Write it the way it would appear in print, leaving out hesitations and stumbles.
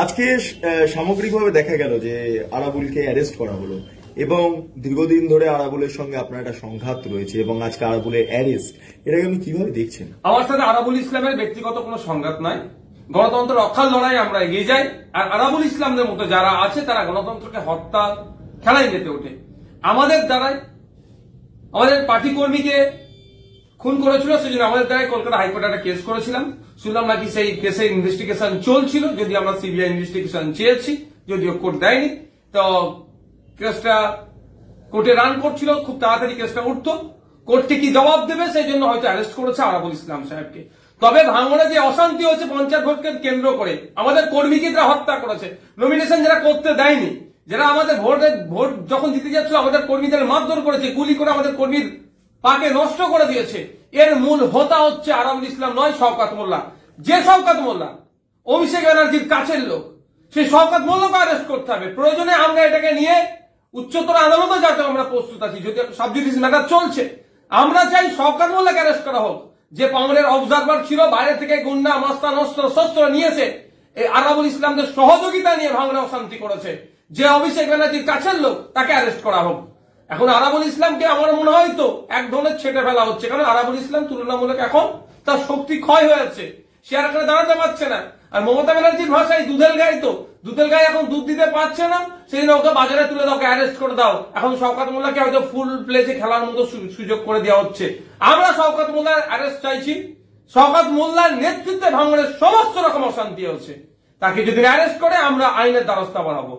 আজকে সামগ্রিকভাবে দেখা গেল যে আরাবুলকে অ্যারেস্ট করা হলো এবং দীর্ঘদিন ধরে আরাবুলের সঙ্গে আপনার একটা সংঘাত রয়েছে এবং আজকে আরাবুলের অ্যারেস্ট, এটাকে আপনি কিভাবে দেখছেন? আমার সাথে আরাবুল ইসলামের ব্যক্তিগত কোনো সংঘাত নাই। গণতন্ত্র রক্ষার লড়াই আমরা এগিয়ে যাই। আর আরাবুল ইসলামদের মতো যারা আছে তারা গণতন্ত্রকে হত্যা খেলায় যেতে ওঠে। আমাদের দ্বারাই আমাদের পার্টি কর্মীকে খুন করেছিল, সেজন্য আমাদের দ্বারাই কলকাতা হাইকোর্টে একটা কেস করেছিলাম। শুনলাম নাকি সেই কেসের ইনভেস্টিগেশন চলছিল, যদি আমরা সিবিআই ইনভেস্টিগেশন চেয়েছি, যদিও কোর্ট দেয়নি। তো কেসটা কোর্টে রান করছিল, খুব তাড়াতাড়ি কেসটা উঠতো। কোর্টকে কি জবাব দেবে সেই জন্য হয়তো অ্যারেস্ট করেছে আরাবুল ইসলাম সাহেবকে। তবে ভাঙড়ে যে অশান্তি হচ্ছে পঞ্চায়েত ভোটকে কেন্দ্র করে, আমাদের কর্মীকে যারা হত্যা করেছে, নমিনেশন যারা করতে দেয়নি, যারা আমাদের ভোট যখন দিতে যাচ্ছিল আমাদের কর্মীদের মারধর করেছে, গুলি করে আমাদের কর্মীর পাকে নষ্ট করে দিয়েছে, এর মূল হোতা হচ্ছে আরাবুল ইসলাম নয়, শওকত মোল্লা। যে শওকত মোল্লা অভিষেক ব্যানার্জির কাছের লোক, সেই শওকত মোল্লাকে অ্যারেস্ট করতে হবে। প্রয়োজনে আমরা এটাকে নিয়ে উচ্চতর আদালতে যাতে আমরা প্রস্তুত আছি, যদি সাবজুডিস ম্যাটার চলছে। আমরা চাই শওকত মোল্লাকে অ্যারেস্ট করা হোক, যে পাওনের অবজারভার ছিল, বাইরে থেকে গুন্ডা মাস্তান অস্ত্র শস্ত্র নিয়েছে, এই আরাবুল ইসলামদের সহযোগিতা নিয়ে ভাঙড়ে অশান্তি করেছে, যে অভিষেক ব্যানার্জির কাছের লোক, তাকে অ্যারেস্ট করা হোক। এখন আরাবুল ইসলামকে আমার মনে হয় তো এক ধরনের ছেটে ফেলা হচ্ছে, কারণ আরাবুল ইসলাম তুলনামূলক এখন তার শক্তি ক্ষয় হয়েছে, সে আর এখানে দাঁড়াতে পারছে না। আর মমতা ব্যানার্জির ভাষায় দুধের গাই, তো দুধের গাই এখন দুধ দিতে পারছে না, সেই জন্য ওকে বাজারে তুলে দাও, অ্যারেস্ট করে দাও। এখন শওকত মোল্লাকে হয়তো ফুল প্লেজে খেলার মতো সুযোগ করে দেওয়া হচ্ছে। আমরা শওকত মোল্লার অ্যারেস্ট চাইছি। শওকত মোল্লার নেতৃত্বে ভাঙড়ের সমস্ত রকম অশান্তি হচ্ছে, তাকে যদি অ্যারেস্ট করে আমরা আইনের দ্বারস্থ বাড়াবো।